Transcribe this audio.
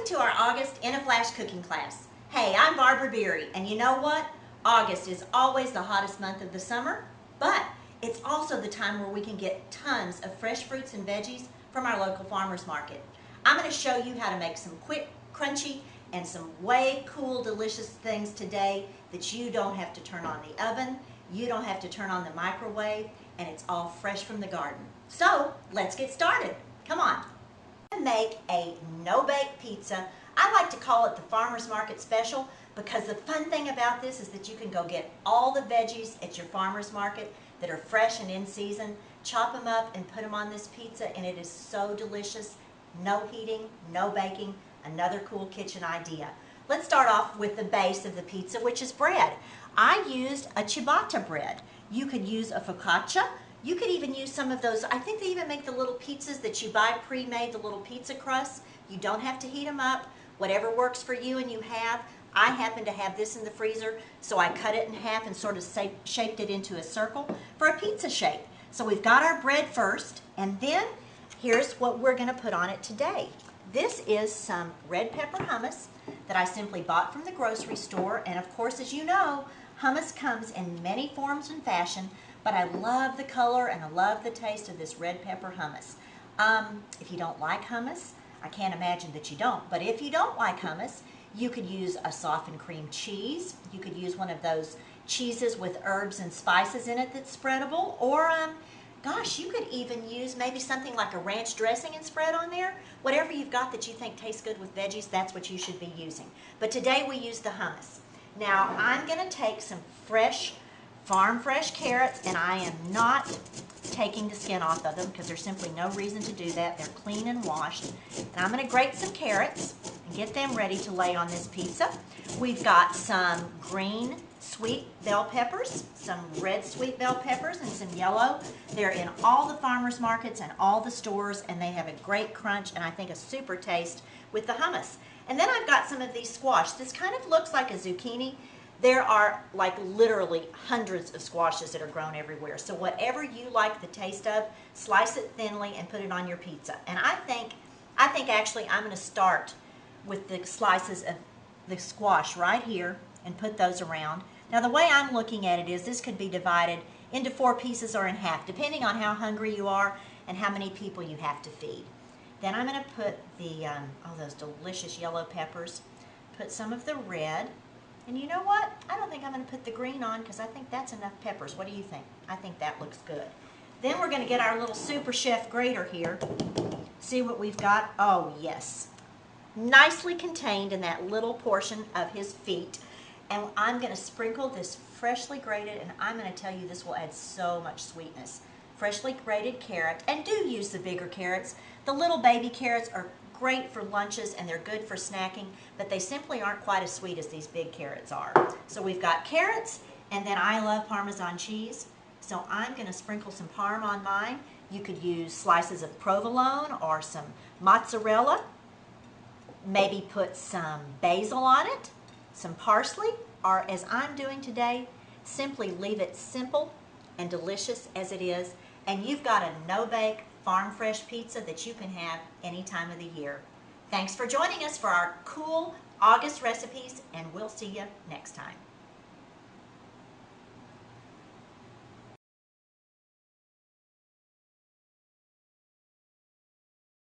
to our August In a Flash cooking class. Hey, I'm Barbara Beery, and you know what? August is always the hottest month of the summer, but it's also the time where we can get tons of fresh fruits and veggies from our local farmers market. I'm going to show you how to make some quick, crunchy, and some way cool, delicious things today that you don't have to turn on the oven, you don't have to turn on the microwave, and it's all fresh from the garden. So, let's get started. Come on. Make a no-bake pizza. I like to call it the farmer's market special because the fun thing about this is that you can go get all the veggies at your farmer's market that are fresh and in season, chop them up and put them on this pizza, and it is so delicious. No heating, no baking, another cool kitchen idea. Let's start off with the base of the pizza, which is bread. I used a ciabatta bread. You could use a focaccia. You could even use some of those, I think they even make the little pizzas that you buy pre-made, the little pizza crusts. You don't have to heat them up. Whatever works for you and you have. I happen to have this in the freezer, so I cut it in half and sort of shaped it into a circle for a pizza shape. So we've got our bread first, and then here's what we're going to put on it today. This is some red pepper hummus that I simply bought from the grocery store, and of course, as you know, hummus comes in many forms and fashion, but I love the color and I love the taste of this red pepper hummus. If you don't like hummus, I can't imagine that you don't, but if you don't like hummus, you could use a softened cream cheese. You could use one of those cheeses with herbs and spices in it that's spreadable, or gosh, you could even use maybe something like a ranch dressing and spread on there. Whatever you've got that you think tastes good with veggies, that's what you should be using. But today we use the hummus. Now I'm going to take some fresh, farm fresh carrots, and I am not taking the skin off of them because there's simply no reason to do that. They're clean and washed. And I'm going to grate some carrots and get them ready to lay on this pizza. We've got some green sweet bell peppers, some red sweet bell peppers, and some yellow. They're in all the farmers markets and all the stores, and they have a great crunch and I think a super taste with the hummus. And then I've got some of these squash. This kind of looks like a zucchini. There are like literally hundreds of squashes that are grown everywhere. So whatever you like the taste of, slice it thinly and put it on your pizza. And I think actually I'm going to start with the slices of the squash right here and put those around. Now the way I'm looking at it is this could be divided into 4 pieces or in half, depending on how hungry you are and how many people you have to feed. Then I'm going to put the, those delicious yellow peppers, put some of the red, and you know what? I don't think I'm going to put the green on because I think that's enough peppers. What do you think? I think that looks good. Then we're going to get our little super chef grater here. See what we've got? Oh yes. Nicely contained in that little portion of his feet. And I'm going to sprinkle this freshly grated, and I'm going to tell you this will add so much sweetness. Freshly grated carrot, and do use the bigger carrots. The little baby carrots are great for lunches and they're good for snacking, but they simply aren't quite as sweet as these big carrots are. So we've got carrots, and then I love Parmesan cheese, so I'm going to sprinkle some Parm on mine. You could use slices of provolone or some mozzarella, maybe put some basil on it, some parsley, or as I'm doing today, simply leave it simple and delicious as it is, and you've got a no-bake, farm-fresh pizza that you can have any time of the year. Thanks for joining us for our cool August recipes, and we'll see you next time.